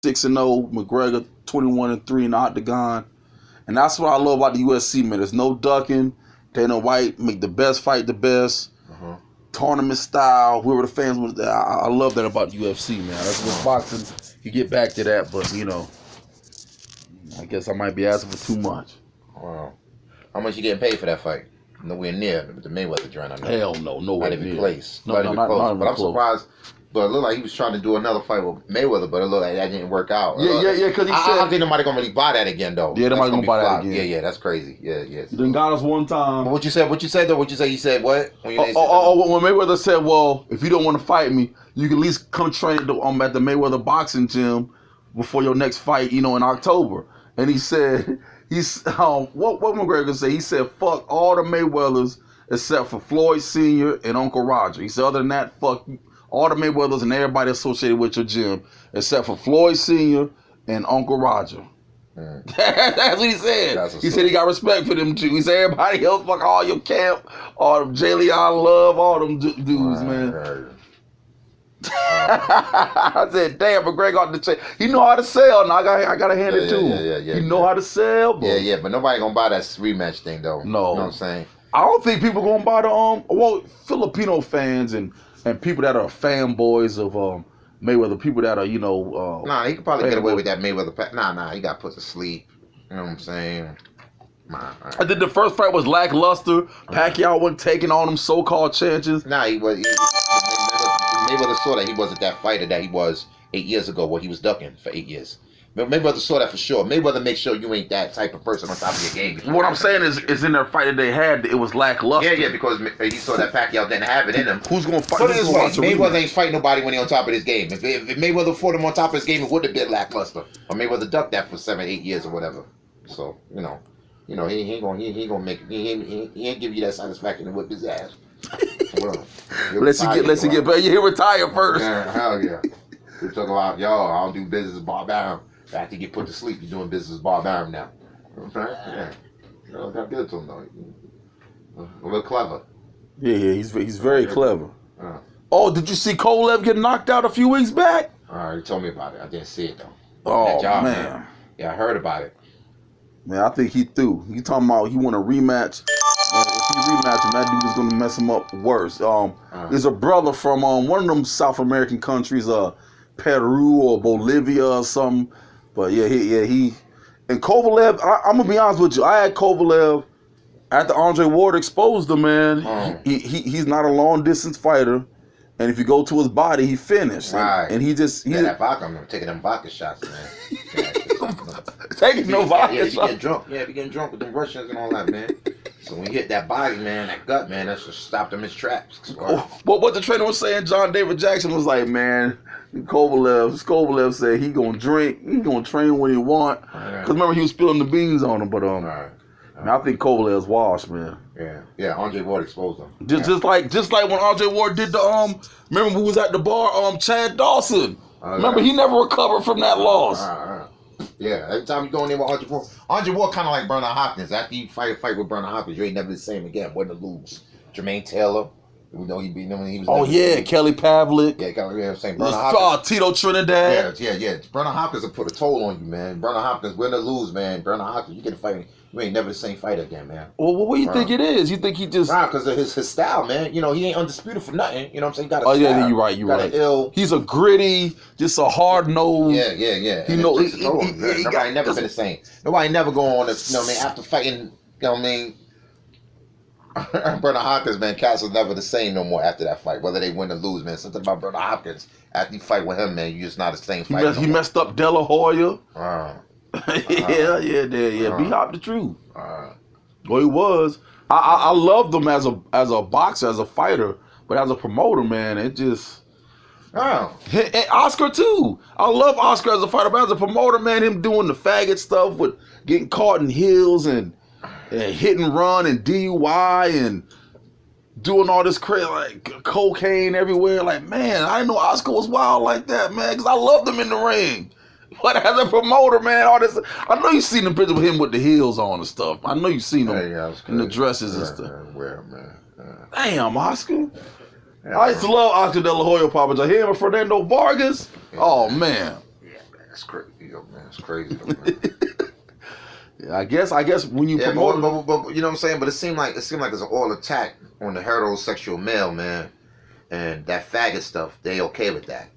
6-0. McGregor 21-3 in the octagon. And that's what I love about the UFC, man. There's no ducking. Dana White make the best fight the best. Tournament style. Whoever the fans was, I love that about the UFC, man. That's what boxing. You get back to that, but you know, I guess I might be asking for too much. Wow. How much you getting paid for that fight? Nowhere near the Mayweather joint. I know. Hell no, nowhere near. Not even close. No, not even but I'm close. surprised. But it looked like he was trying to do another fight with Mayweather, but it looked like that didn't work out. Yeah, because he said... I don't think nobody gonna really buy that again, though. Yeah, nobody gonna buy that again. Yeah, that's crazy. Yeah. You done got us one time. But what you said though? What you say? You said what? When Mayweather said, well, if you don't want to fight me, you can at least come train at the Mayweather boxing gym before your next fight, in October. And he said, what McGregor said? He said, fuck all the Mayweathers except for Floyd Sr. and Uncle Roger. He said, other than that, fuck all the Mayweathers and everybody associated with your gym, except for Floyd Sr. and Uncle Roger. That's what he said. He said he got respect for them too. He said everybody else, fuck all your camp, all them J. Leon Love, all them dudes, man. I said, damn, McGregor got the check. He know how to sell. Now I gotta hand it to him. Yeah, he know how to sell, bro. Yeah, but nobody gonna buy that rematch thing though. No. You know what I'm saying? I don't think people gonna buy the Filipino fans and people that are fanboys of Mayweather, people that are, Nah, he could probably get away with that Mayweather. Nah, he got put to sleep. You know what I'm saying? I think the first fight was lackluster. Pacquiao wasn't taking on them so-called chances. Nah, Mayweather saw that he wasn't that fighter that he was 8 years ago where he was ducking for 8 years. Mayweather saw that for sure. Mayweather makes sure you ain't that type of person on top of your game. What I'm saying is in their fight that they had, it was lackluster. Yeah, because he saw that Pacquiao didn't have it in him. Who's going to fight? Put it this way, Mayweather ain't fighting nobody when he on top of his game. If Mayweather fought him on top of his game, it would have been lackluster. Or Mayweather ducked that for 7-8 years or whatever. So, he ain't give you that satisfaction to whip his ass. Let's get better. He'll retire first. Yeah, hell yeah. They talk about, I don't do business with Bhop Arum. After you get put to sleep, you're doing business with Bhop Arum now. Okay? Yeah. Got good to him though. A little clever. Yeah, he's very clever. Oh, did you see Kovalev get knocked out a few weeks back? You told me about it. I didn't see it though. Oh, man. Yeah, I heard about it. Man, I think he threw. He talking about he want a rematch. If he rematch him, that dude is gonna mess him up worse. There's a brother from one of them South American countries, Peru or Bolivia or something. But he and Kovalev. I'm gonna be honest with you. I had Kovalev after Andre Ward exposed him, man. He's not a long distance fighter, and if you go to his body, he finished. Right. And that vodka. I'm taking them vodka shots, man. Taking no vodka shots. You get drunk. Yeah, you getting drunk with them Russians and all that, man. So when you hit that body, man, that gut, man, that's just stopped him in his tracks. What the trainer was saying, John David Jackson was like, man, Kovalev said he gonna drink, he gonna train when he want. Cause remember he was spilling the beans on him, but man, I think Kovalev's washed, man. Yeah, Andre Ward exposed him. Just like when Andre Ward did the remember who was at the bar, Chad Dawson. Remember he never recovered from that loss. Yeah, every time you go in there with Andre Ward kind of like Bernard Hopkins. After you fight with Bernard Hopkins, you ain't never the same again. Win or lose. Jermaine Taylor, even though he beat him when he was. Kelly Pavlik. Yeah, same. Bernard Hopkins. Tito Trinidad. Yeah. Bernard Hopkins will put a toll on you, man. Bernard Hopkins, win or lose, man. Bernard Hopkins, you get a fight. You ain't never the same fighter again, man. Well, what do you think it is? You think he just... because of his style, man. He ain't undisputed for nothing. You know what I'm saying? He got a style. Yeah, you're right. He's a gritty, just a hard nose. Yeah. Nobody never been the same. Nobody never go on, after fighting, Bernard Hopkins, man, cats was never the same no more after that fight, whether they win or lose, man. Something about Bernard Hopkins, after you fight with him, man, you just not the same fighter. He messed up De La Hoya. Yeah. Bhop the truth. Well, he was. I loved him as a boxer, as a fighter, but as a promoter, man, it just. And Oscar too. I love Oscar as a fighter, but as a promoter, man, him doing the faggot stuff with getting caught in heels and hit and run and DUI and doing all this crazy like cocaine everywhere. Like, man, I didn't know Oscar was wild like that, man, because I loved him in the ring. But as a promoter, man, all this, I know you've seen the picture of him with the heels on and stuff. I know you've seen him in the dresses and stuff. Damn, Oscar. I used to love Oscar De La Hoya, Papa John. Him and Fernando Vargas. Oh, man. It's crazy, yo, man. It's crazy, though, man. Yeah, I guess when you promote, but you know what I'm saying. But it seemed like it's an all attack on the heterosexual male, man, and that faggot stuff. They okay with that.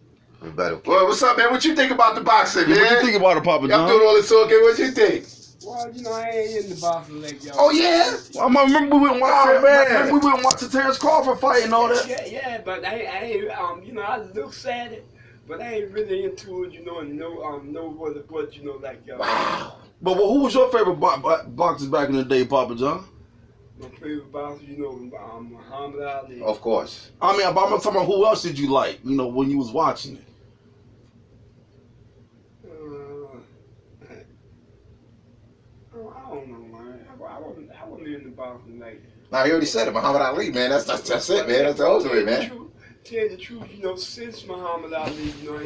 We better. Well, what's up, man? What you think about the boxing, man? What you think about it, Papa John? Y'all doing all this talking. What you think? Well, you know, I ain't in the boxing like y'all. Oh yeah. Well, I remember we went and watched the Terrence Crawford fight and all that. Yeah, but I ain't, you know, I look at it, but I ain't really into it, you know, and know what, you know, like y'all. Wow. But who was your favorite boxers back in the day, Papa John? My favorite boxer, you know, Muhammad Ali. Of course. I mean, I'm talking about who else did you like? You know, when you was watching it. I don't know, man. I wasn't in the boxing like. Nah, he already said it. Muhammad Ali, man. That's it, man. That's the ultimate, man. Tell the truth, you know, since Muhammad Ali, you know,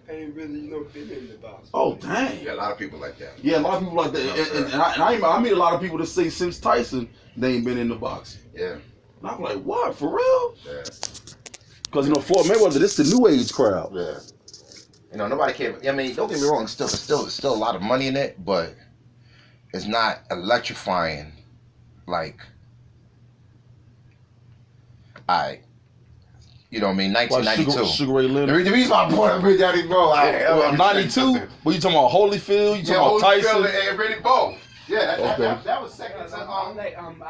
I ain't really, you know, been in the boxing. Oh, dang. Yeah, a lot of people like that. Yeah, a lot of people like that. And I meet a lot of people that say since Tyson, they ain't been in the boxing. Yeah. And I'm like, what? For real? Yeah. Because, you know, Floyd Mayweather, this the new age crowd. Yeah. You know, nobody can. I mean, don't get me wrong. There's still a lot of money in it, but it's not electrifying. Like, you know what I mean? 1992. Sugar Ray Leonard. The reason why I brought up Daddy Bowe, 92? What you talking about? Holyfield? You talking about Tyson? And Reddy Bowe. Yeah, that was second to I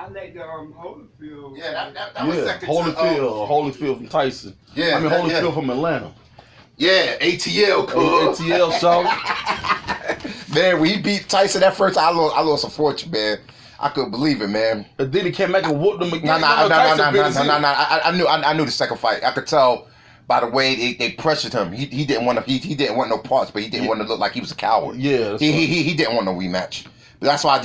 like the Holyfield. Yeah, that was second to Holyfield from Tyson. Yeah, I mean Holyfield from Atlanta. Yeah, ATL, cool. ATL shout. Man, when he beat Tyson that first, I lost a fortune, man. I couldn't believe it, man. And then he came back and whooped him again. No. I knew the second fight. I could tell by the way they pressured him. He didn't want no parts, but he didn't want to look like he was a coward. Yeah, he didn't want no rematch. But that's why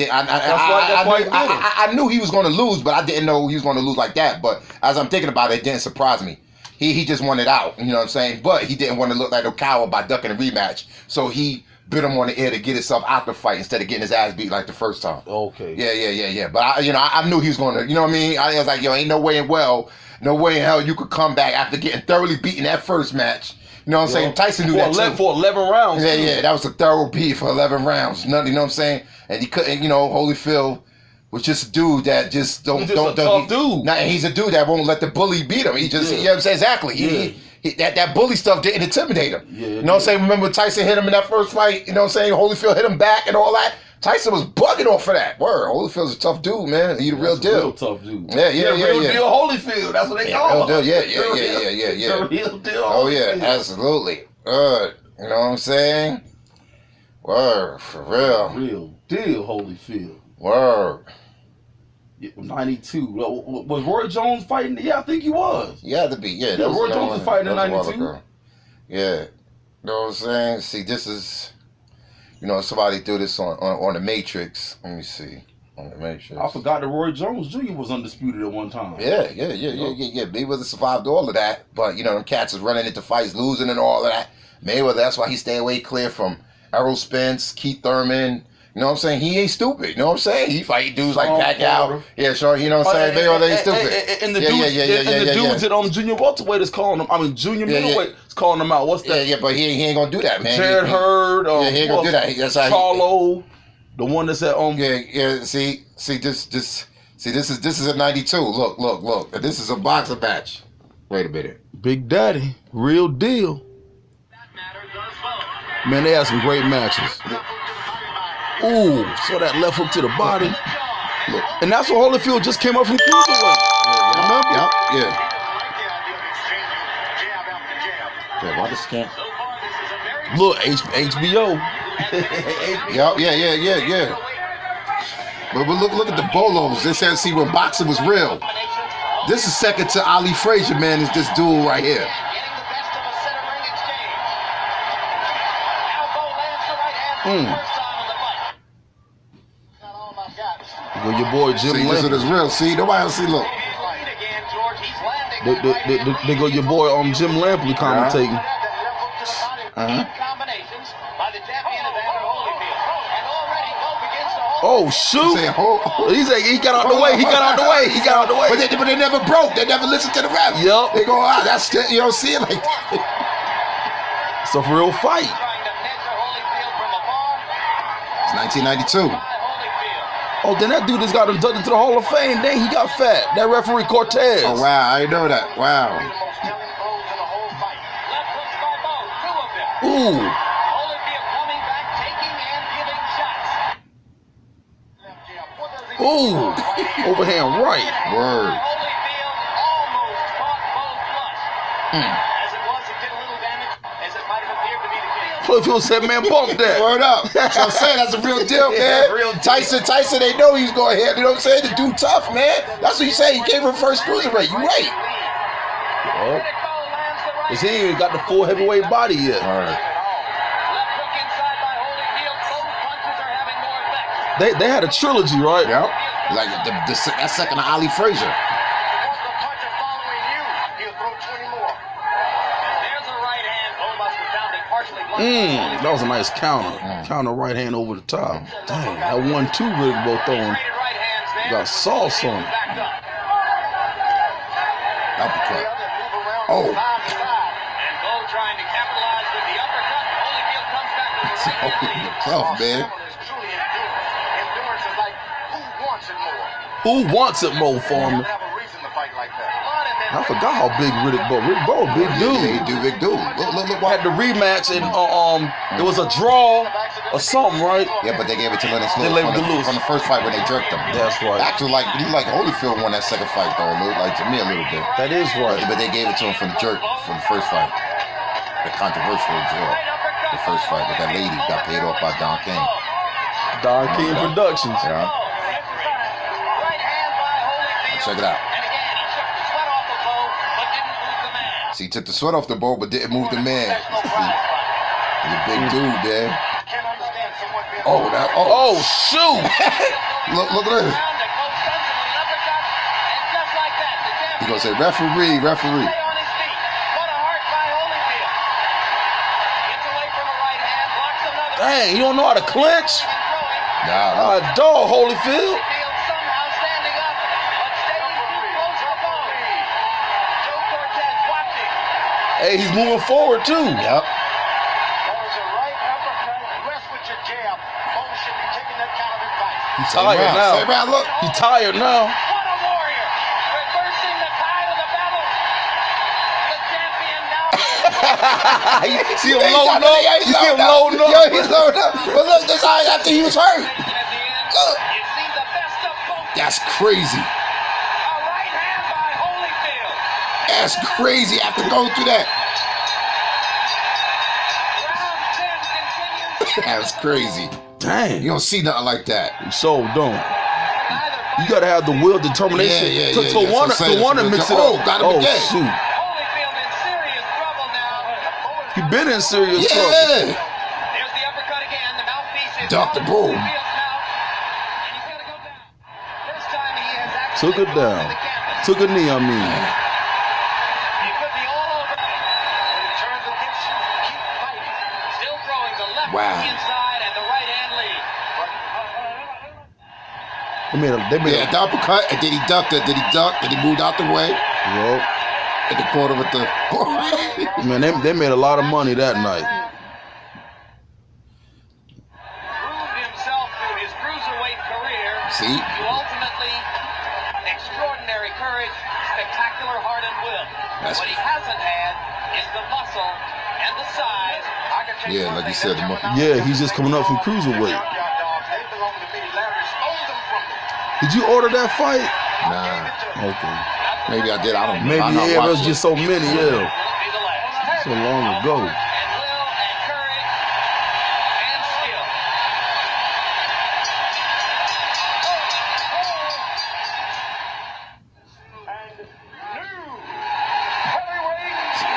I knew he was going to lose, but I didn't know he was going to lose like that. But as I'm thinking about it, it didn't surprise me. He just wanted out, you know what I'm saying? But he didn't want to look like a coward by ducking a rematch. So he bit him on the ear to get himself out the fight instead of getting his ass beat like the first time. Okay. Yeah. But I knew he was going to, you know what I mean? I was like, yo, ain't no way in hell you could come back after getting thoroughly beaten that first match. You know what I'm saying? Tyson knew that too. For 11 rounds. Yeah, that was a thorough beat for 11 rounds. Nothing, you know what I'm saying? And he couldn't, you know, Holyfield was just a dude that just don't. Tough dude. Nah, he's a dude that won't let the bully beat him. He just, you know what I'm saying? Exactly. That bully stuff didn't intimidate him. Yeah, you know what I'm saying? Remember Tyson hit him in that first fight? You know what I'm saying? Holyfield hit him back and all that. Tyson was bugging off for that. Word, Holyfield's a tough dude, man. He the real deal. Real tough dude. Yeah. Real deal Holyfield. That's what they call him. Yeah. Real deal. Oh yeah, absolutely. Good. You know what I'm saying? Word, for real. Real deal Holyfield. Word. 92. Was Roy Jones fighting? Yeah, I think he was. You had to be. Yeah, that was Roy Jones was fighting in 92. Yeah. You know what I'm saying? See, this is, you know, somebody do this on the Matrix. Let me see. On the Matrix. I forgot that Roy Jones Jr. was undisputed at one time. Yeah. Mayweather survived all of that, but you know, them cats is running into fights, losing and all of that. Mayweather, that's why he stay away clear from Errol Spence, Keith Thurman. You know what I'm saying? He ain't stupid. You know what I'm saying? He fight dudes like Pacquiao. Yeah, sure. You know what I'm saying? They ain't stupid. And the dudes at junior welterweight is calling them. I mean, junior middleweight is calling them out. What's that? Yeah, but he ain't gonna do that, man. Jared Hurd. He ain't gonna do that. That's how Charlo, the one that's at Yeah. See, this is a 92. Look. This is a boxing match. Wait a minute. Big Daddy, real deal. Man, they had some great matches. Ooh, saw that left hook to the body. And that's what Holyfield just came up from cruiserweight. Remember? Yeah. Why the scam? Look, HBO. Yeah. But look at the bolos. This says, see, when boxing was real. This is second to Ali Frazier, man, is this duel right here. Well, your boy Jim See, Lampley. this is real. See, nobody else see, look. They go your boy Jim Lampley commentating. Oh shoot! He said he got out the way. He got out the way. But they never broke. They never listened to the ref. Yep. They go, that's you don't see it like that. It's a real fight. 1992. Oh, then that dude just got inducted to the Hall of Fame. Dang, he got fat. That referee Cortez. Oh, wow. I didn't know that. Wow. Ooh. Ooh. Overhand right. Word. Holyfield said, man, bump that. Word up. That's what I'm saying. That's a real deal, man. Tyson, they know he's going ahead. You know what I'm saying? The dude tough, man. That's what you say. He came from first cruiserweight. You right. Because he ain't even got the full heavyweight body yet. All right. They had a trilogy, right? Yep. Like that second to Ali Frazier. That was a nice counter. Counter right hand over the top. Dang, that 1-2 really both throwing. Got sauce on it. Uppercut. Oh. Tough, man. Who wants it more, Foreman? I forgot how big Riddick Bowe. Riddick Bowe, big dude. Yeah, he do big dude. Look. Had the rematch and it was a draw or something, right? Yeah, but they gave it to Lennox They Lewis gave it to Lewis from the first fight when they jerked him. That's right. Actually, like Holyfield won that second fight though, like to me a little bit. That is right. But they gave it to him from the jerk from the first fight. The controversial draw. The first fight with that lady got paid off by Don King. Don King Productions. Yeah. Check it out. See, he took the sweat off the Bowe, but didn't move the man. He's a big dude, man. Oh, shoot! look at this. He gonna say, referee. Dang, you don't know how to clinch? Nah. Dog, Holyfield. Hey, he's moving forward too. Yep. He's tired now. Say around, look. He's tired now. You see him loading up? You see him loading up? Yo, he's loading up. But look, this eye after he was hurt. Look. That's crazy. That's crazy after going through that. That's crazy. Dang. You don't see nothing like that. You so don't. You gotta have the will, determination to want to mix it up. Oh, got him again. Shoot. He been in serious trouble. Yeah. Duck the Bowe. Took it down. Took a knee, I mean. Wow. They made the uppercut, and then he ducked it. Then he moved out the way. Yep. In the corner with the... Man, they made a lot of money that night. Proved himself through his cruiserweight career. See? To ultimately extraordinary courage, spectacular heart and will. That's... What he hasn't had is the muscle and the size. Yeah, like you said. Yeah, he's just coming up from cruiserweight. Did you order that fight? Nah. Okay. Maybe I did. I don't know. Maybe, yeah, it was just so many, yeah. So long ago.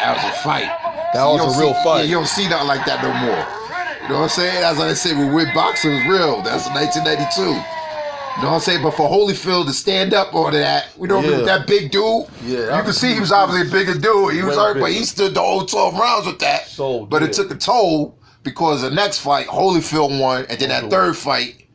That was a fight. That was a real fight. Yeah, you don't see nothing like that no more. You know what I'm saying? That's like I said, when boxing was real. That's 1992. You know what I'm saying? But for Holyfield to stand up on that, you know, with that big dude, you can see he was obviously a bigger dude. He was hurt, but he stood the whole 12 rounds with that. But it took a toll because the next fight, Holyfield won, and then that third fight,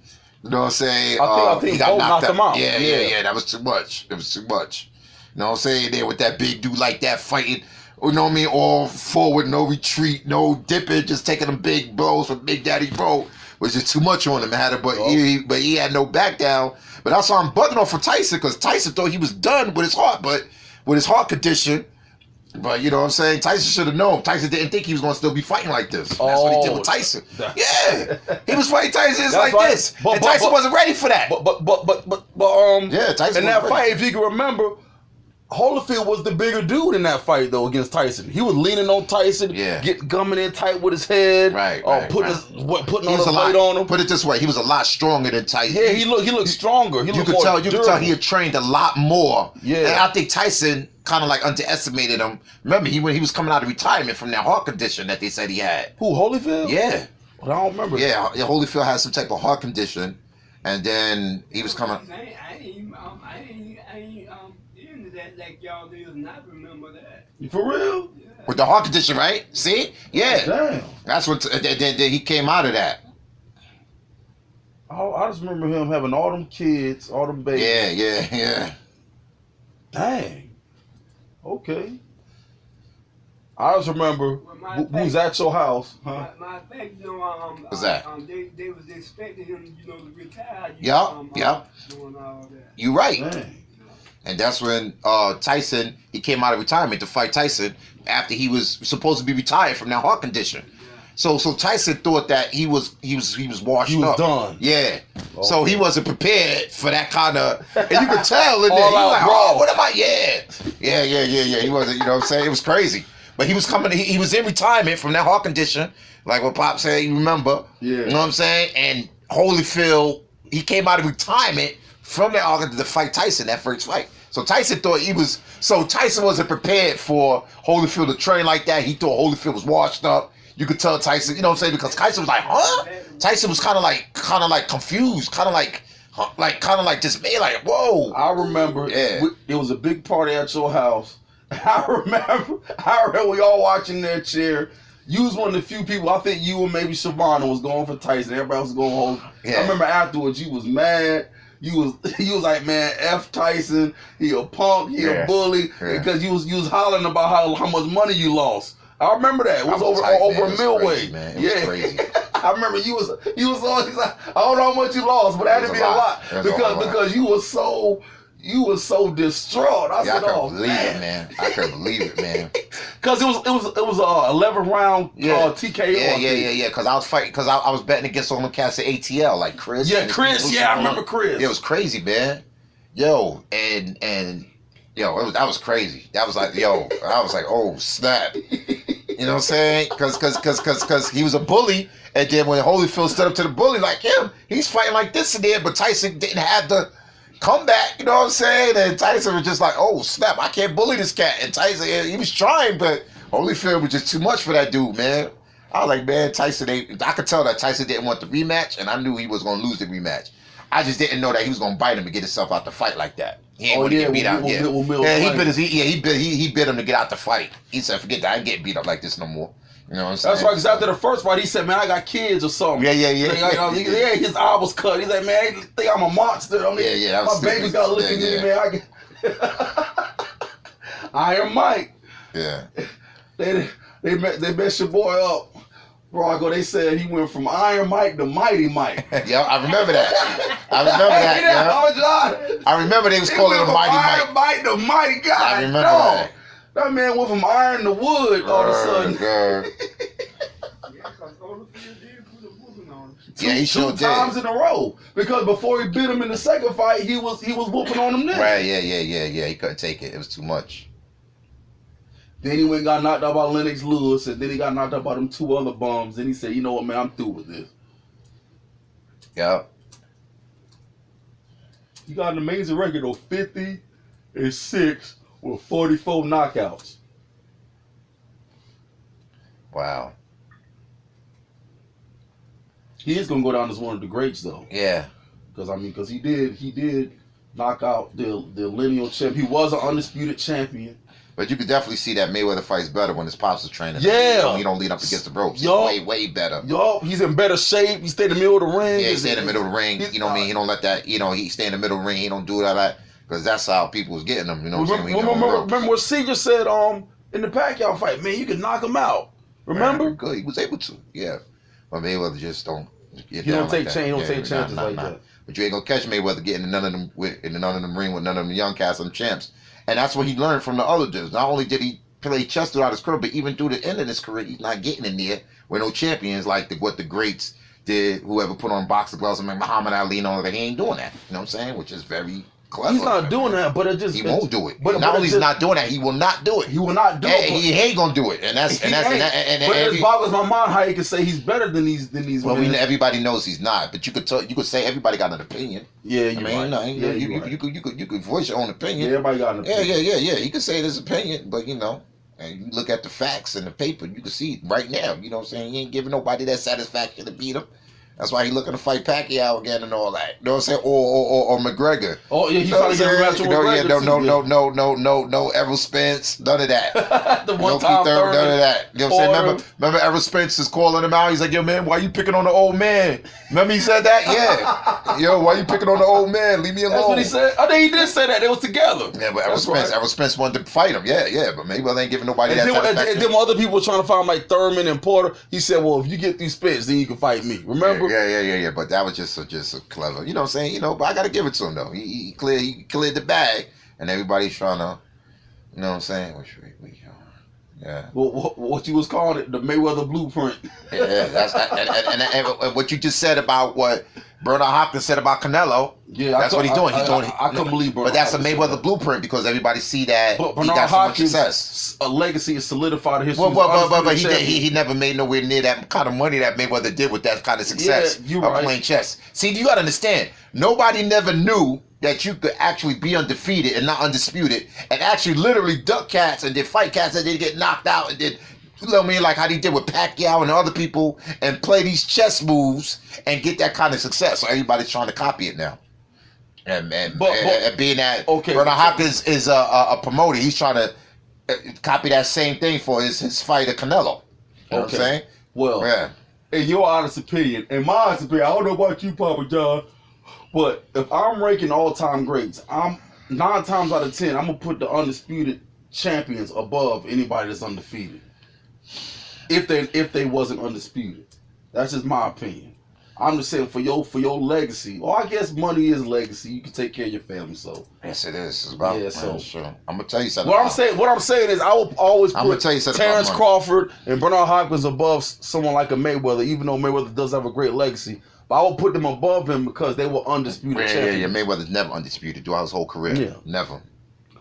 you know what I'm saying? I think he got knocked him out. Yeah. That was too much. It was too much. You know what I'm saying? There with that big dude like that fighting. You know what I mean? All forward, no retreat, no dipping, just taking them big blows from Big Daddy Bowe. was just too much on him, but he had no back down. But that's why I'm bugging off for Tyson, because Tyson thought he was done with his heart, but with his heart condition. But you know what I'm saying? Tyson should have known. Tyson didn't think he was going to still be fighting like this. That's what he did with Tyson. Yeah, he was fighting Tyson just like this, and Tyson wasn't ready for that. Yeah, Tyson. In that fight, if you can remember, Holyfield was the bigger dude in that fight though against Tyson. He was leaning on Tyson, gumming in tight with his head, putting all the weight on him. Put it this way, he was a lot stronger than Tyson. Yeah, he looked stronger. You could tell he had trained a lot more. Yeah, and I think Tyson kind of like underestimated him. Remember, he was coming out of retirement from that heart condition that they said he had. Who, Holyfield? Yeah, well, I don't remember. Yeah, Holyfield had some type of heart condition, and then he was coming. I ain't into that like y'all do not remember that. For real? Yeah. With the heart condition, right? See? Yeah. Damn. That's what. Then he came out of that. Oh, I just remember him having all them kids, all them babies. Yeah. Dang. Okay. I just remember who's at your house, huh? My fact, What's that? They was expecting him, to retire. Yep. Doing all that. You right. Dang. And that's when Tyson, he came out of retirement to fight Tyson after he was supposed to be retired from that heart condition. So Tyson thought that he was washed up. He was done. Yeah. Okay. So he wasn't prepared for that kind of, and you could tell in there. All He was out like, raw. oh, what am I? Yeah. He wasn't, you know what I'm saying? It was crazy. But he was coming, he was in retirement from that heart condition, like what Pop said, you remember. Yeah. You know what I'm saying? And Holyfield, he came out of retirement from that heart condition to fight Tyson that first fight. So Tyson wasn't prepared for Holyfield to train like that. He thought Holyfield was washed up. You could tell Tyson, you know what I'm saying? Because Tyson was like, huh? Tyson was kind of like confused, kind of like dismayed, like, whoa. I remember it was a big party at your house. I remember we all watching that chair. You was one of the few people, I think you and maybe Shavana was going for Tyson. Everybody was going home. Yeah. I remember afterwards you was mad. You was like, man, F Tyson, he a punk, he a bully, because you was hollering about how much money you lost. I remember that. It was over a millweight. Man. It was crazy. I remember you was always like, I don't know how much you lost, but that had to be a lot because you was so distraught. I said, couldn't believe it, man. I couldn't believe it, man. Because it was a 11 round TKO. Yeah. Because I was fighting. Because I was betting against all them cats at ATL, like Chris. Yeah, Chris. Yeah, I remember Chris. It was crazy, man. Yo, and that was crazy. That was like, I was like, oh snap. You know what I'm saying? Because he was a bully, and then when Holyfield stood up to the bully like him, he's fighting like this and there, but Tyson didn't have the comeback. You know what I'm saying? And Tyson was just like, oh snap, I can't bully this cat. And Tyson, he was trying, but Holyfield was just too much for that dude, man. I was like, man, I could tell that Tyson didn't want the rematch, and I knew he was going to lose the rematch. I just didn't know that he was going to bite him and get himself out the fight like that. He ain't want to get beat out. He bit him to get out the fight. He said, forget that, I ain't getting beat up like this no more. You know what I'm saying? That's right, because after the first fight, he said, man, I got kids or something. Yeah. His eye was cut. He's like, man, they think I'm a monster. I mean, my baby's got to look at me, man. Iron Mike. Yeah. They messed your boy up. Barocko, they said he went from Iron Mike to Mighty Mike. Yeah, I remember that. I remember they was calling him Mighty Mike. Iron Mike to Mighty God. I remember that. That man went from iron to wood all of a sudden. Yeah, he sure two did. times in a row. Because before he bit him in the second fight, he was whooping on him then. Right, yeah. He couldn't take it. It was too much. Then he went and got knocked out by Lennox Lewis, and then he got knocked out by them two other bums. Then he said, you know what, man, I'm through with this. Yeah. He got an amazing record of 50-6 with 44 knockouts. Wow. He is gonna go down as one of the greats, though. Yeah. Because he did knock out the lineal champ. He was an undisputed champion. But you could definitely see that Mayweather fights better when his pops is training. Yeah. He don't lead up against the ropes. Way better. He's in better shape. He stay in the middle of the ring. Yeah, he stay in the middle of the ring. You know what I mean? He don't let that, he stay in the middle of the ring. He don't do all that. Because that's how people was getting him. You know what I'm saying? Remember what Seeger said in the Pacquiao fight, man, you can knock him out. Remember? Good. He was able to. Yeah. But Mayweather just don't. He don't take chances like that. But you ain't gonna catch Mayweather getting in none of them ring with none of them young cats, them champs. And that's what he learned from the other dudes. Not only did he play chess throughout his career, but even through the end of his career, he's not getting in there with no champions like what the greats did. Whoever put on boxing gloves and make Muhammad Ali and all that, he ain't doing that. You know what I'm saying? Which is very clever. He's not doing that, but he won't do it. But not only he's not doing that, he will not do it. He will not do it. He ain't gonna do it, and that's. But it boggles my mind how you can say he's better than these. Well, everybody knows he's not, but you could say everybody got an opinion. Yeah, you could voice your own opinion. Yeah, everybody got an opinion. Yeah. He could say his opinion, but and you look at the facts in the paper, you can see right now. You know what I'm saying? He ain't giving nobody that satisfaction to beat him. That's why he looking to fight Pacquiao again and all that. You know what I'm saying? Or McGregor. Oh, yeah, he's trying to get a match with McGregor. No, Errol Spence, none of that. The one time none of that. You know what I'm saying? Remember Errol Spence is calling him out. He's like, yo, man, why you picking on the old man? Remember he said that? Yeah. Yo, why you picking on the old man? Leave me alone. That's what he said. I think he did say that. They was together. Yeah, but Errol Spence wanted to fight him. Yeah, but maybe they ain't giving nobody that satisfaction. And then other people were trying to find like Thurman and Porter. He said, well, if you get these Spence, then you can fight me. Remember? Yeah. But that was just a clever. You know what I'm saying? But I got to give it to him, though. He cleared the bag, and everybody's trying to, you know what I'm saying? Yeah. Well, what you was calling it, the Mayweather blueprint. Yeah, that's and what you just said about what Bernard Hopkins said about Canelo. Yeah, that's what he's doing. I couldn't believe Bernard. But that's a Mayweather blueprint because everybody see that but he got so much success. A legacy is solidified in history. But he never made nowhere near that kind of money that Mayweather did with that kind of success of playing chess. See, you got to understand, nobody never knew that you could actually be undefeated and not undisputed and actually literally duck cats and then fight cats and then get knocked out and then, you know what I mean, like how he did with Pacquiao and other people and play these chess moves and get that kind of success. So everybody's trying to copy it now. And being that Bernard Hopkins is a promoter, he's trying to copy that same thing for his fight at Canelo. You know what I'm saying? Well, in your honest opinion, in my honest opinion, I don't know about you, Papa John, but if I'm ranking all-time greats, I'm 9 times out of 10, I'm gonna put the undisputed champions above anybody that's undefeated. If they wasn't undisputed, that's just my opinion. I'm just saying for your legacy. Well, I guess money is legacy. You can take care of your family, so yes, it is. It's about sure. I'm gonna tell you something. What I'm saying is, I will always put Terrence Crawford and Bernard Hopkins above someone like a Mayweather, even though Mayweather does have a great legacy. But I will put them above him because they were undisputed champions. Yeah. Mayweather's never undisputed throughout his whole career. Yeah. Never.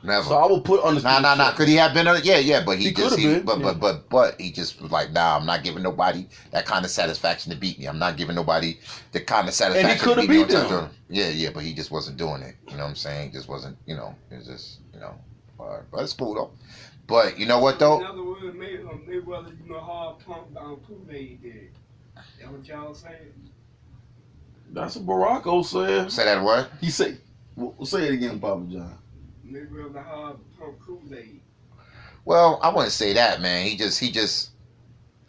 So I will put undisputed. Nah. Could he have been? Yeah. But he just, been. But he just was like, nah, I'm not giving nobody that kind of satisfaction to beat me. I'm not giving nobody the kind of satisfaction. And he could have beat them. Yeah. But he just wasn't doing it. You know what I'm saying? He just wasn't. It was just, But it's cool though. But you know what though? In other words, Mayweather, hard pump down Kool-Aid did. That what y'all saying? That's what Barocko said. Say that what? He said, say it again, Papa John. Mayweather hard pump Kool-Aid. Well, I wouldn't say that, man. He just.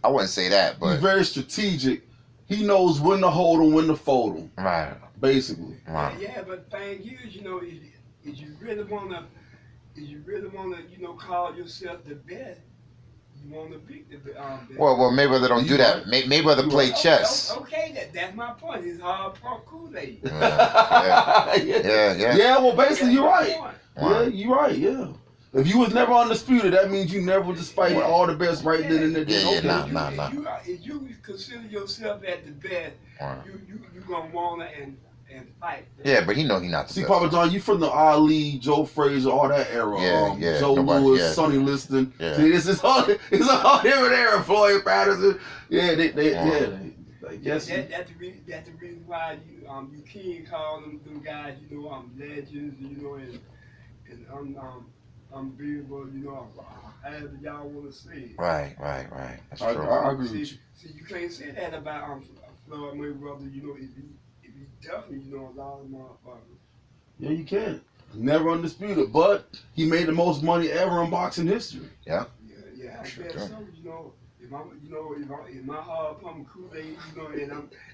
I wouldn't say that, but he's very strategic. He knows when to hold him, when to fold him. Right. Basically. Right. Yeah, but the thing is, if you really wanna, call yourself the best, you wanna beat the best. Well, Mayweather don't do that. Mayweather play chess. Okay, that's my point. He's hard pump Kool-Aid. Yeah. Well, basically, you're right. Yeah, you're right. Yeah. If you was never undisputed, that means you never just fight all the best right then and there. Nah. If you consider yourself at the best, you gonna wanna and fight. Yeah, but he know he not the best. See, best. Papa John, you from the Ali, Joe Frazier, all that era. Joe Lewis, Sonny Liston. Yeah. See, it's a whole different era. Floyd Patterson. Yeah, I guess that's the reason why you can't call them guys, legends, and unbeatable, however y'all want to say it. Right. That's true. I agree with you. See, you can't say that about Floyd Mayweather, if he definitely, a lot of motherfuckers. Yeah, you can. Never undisputed, but he made the most money ever in boxing history. Yeah. I guess so, if my hard pumping Kool-Aid,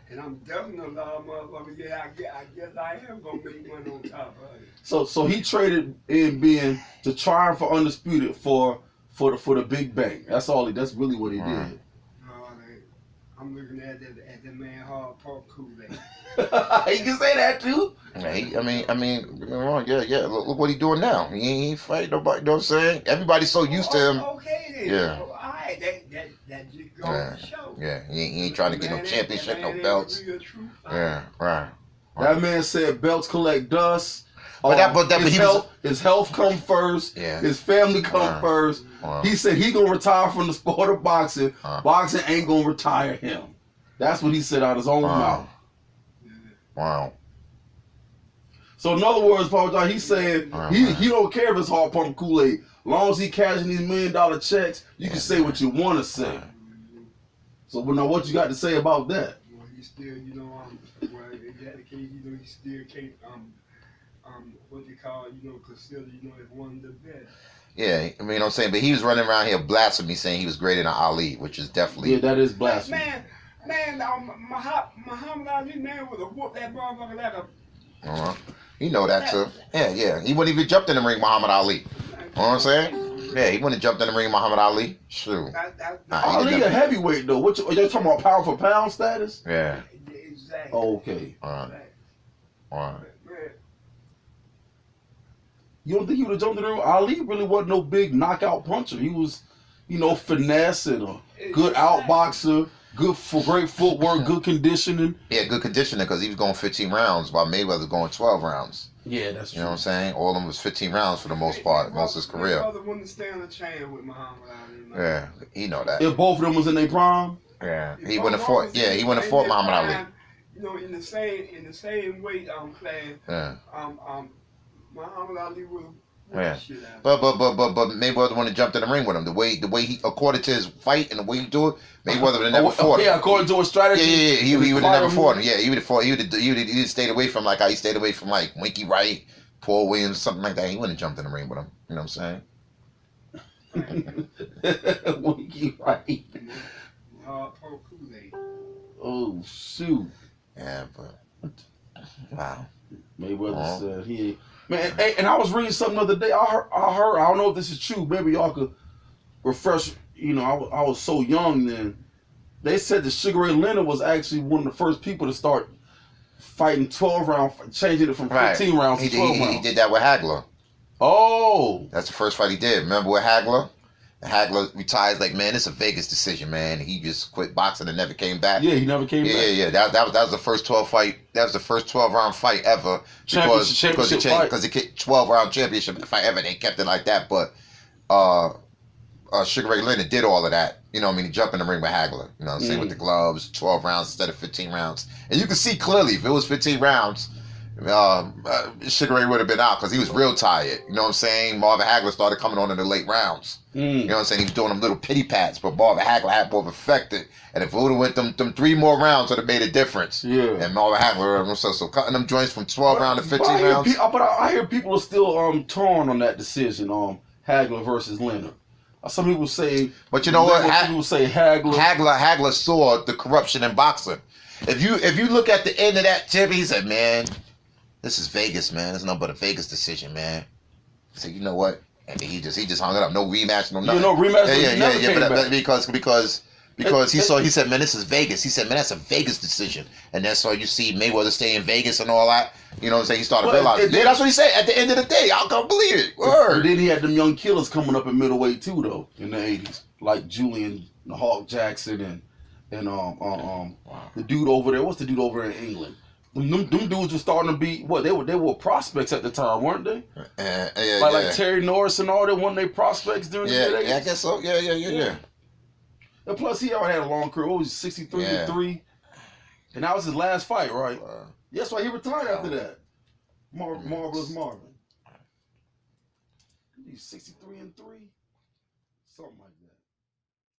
and I'm definitely a lot of motherfuckers. Yeah, I guess I am gonna make money on top of it. So he traded in being to try for undisputed for the big bang. That's really what he did. I'm looking at the man hard pop Kool-Aid. He can say that too. Yeah, I mean, don't get me wrong, yeah. Look what he doing now. He ain't fighting nobody. You know what I'm saying? Everybody's so used to him. Okay then. Yeah. All right, that just goes to show. Yeah, he ain't trying to get no championship, no belts. Yeah, right. That man said belts collect dust. But His health come first. Yeah. His family come first. He said he gonna retire from the sport of boxing. Boxing ain't gonna retire him. That's what he said out of his own mouth. Wow. So in other words, Paul John, he's saying he don't care if it's hard pump Kool-Aid. As long as he cashing these $1 million checks, you can say what you want to say. So now what you got to say about that? Well, he still, in that case, he still can't, what they call, consider, as one of the best. Yeah, I mean, you know what I'm saying? But he was running around here blasphemy saying he was greater than Ali, which is definitely... Yeah, that is blasphemy. Muhammad Ali, man, would have whooped that motherfucker like a... You know that, too. Yeah. He wouldn't even jumped in the ring, Muhammad Ali. You know what I'm saying? Yeah, he wouldn't have jumped in the ring, Muhammad Ali. Shoot. Ali a heavyweight, though. What you're talking about, pound for pound status? Yeah. Exactly. Oh, okay. All right. You don't think he would have jumped in the ring? Ali really wasn't no big knockout puncher. He was, finesse and a good outboxer, great footwork, good conditioning. Yeah, good conditioning because he was going 15 rounds while Mayweather was going 12 rounds. Yeah, that's true. You know what I'm saying? All of them was 15 rounds for the most part, most of his career. My brother wouldn't stand a chance with Muhammad Ali. Yeah, he know that. If both of them was in their prime? Yeah, he wouldn't have fought. Yeah, he wouldn't have fought Muhammad Ali. In the same weight class. Yeah. Muhammad Ali would have. Yeah. But Mayweather wouldn't have jumped in the ring with him. The way he, according to his fight and the way he do it, Mayweather would have never fought him. Yeah, according to his strategy. Yeah. He would have never fought him. Yeah, he would have fought. He would have stayed away from like how he stayed away from like Winky Wright, Paul Williams, something like that. He wouldn't have jumped in the ring with him. You know what I'm saying? Winky Wright. Kool-Aid. Oh shoot. Yeah, but wow. Mayweather said he. Man, and I was reading something the other day. I heard. I don't know if this is true. Maybe y'all could refresh. I was so young then. They said that Sugar Ray Leonard was actually one of the first people to start fighting 12 round, changing it from 15 rounds to 12 rounds. He did that with Hagler. Oh, that's the first fight he did. Remember with Hagler? Hagler retired like, man, it's a Vegas decision, man. He just quit boxing and never came back. Yeah, he never came back. Yeah. That was the first 12 fight. That was the first 12-round fight ever. Because it 12-round championship fight ever. They kept it like that. But Sugar Ray Leonard did all of that. You know what I mean? He jumped in the ring with Hagler. You know what I'm saying? With the gloves, 12 rounds instead of 15 rounds. And you can see clearly if it was 15 rounds, Sugar Ray would have been out because he was real tired. You know what I'm saying? Marvin Hagler started coming on in the late rounds. You know what I'm saying? He was doing them little pity pats, but Marvin Hagler had more affected. And if it would have went them 3 more rounds, would have made a difference. Yeah. And Marvin Hagler, so cutting them joints from 12 rounds to 15 rounds. But I hear people are still torn on that decision, Hagler versus Leonard. Some people say, but you know what? People say Hagler. Hagler saw the corruption in boxing. If you look at the end of that tip, he said, "Man, this is Vegas, man. It's nothing but a Vegas decision, man." He said, "You know what?" And he just hung it up. No rematch, no nothing. No rematch. Yeah. But because he said, "Man, this is Vegas." He said, "Man, that's a Vegas decision." And that's why you see Mayweather stay in Vegas and all that. You know what I'm saying? He started realizing. Yeah, that's what he said. At the end of the day, I can't believe it. Word. But then he had them young killers coming up in middleweight too, though, in the '80s, like Julian the Hawk Jackson and the dude over there. What's the dude over in England? Them dudes were starting to be what they were prospects at the time, weren't they? Like Terry Norris and all that. Weren't they prospects during the mid-'80s? Yeah, I guess so. Yeah. And plus, he already had a long career. What was 63-3, and that was his last fight, right? That's why he retired after that. Marvelous Marvin. He's 63-3, something like that.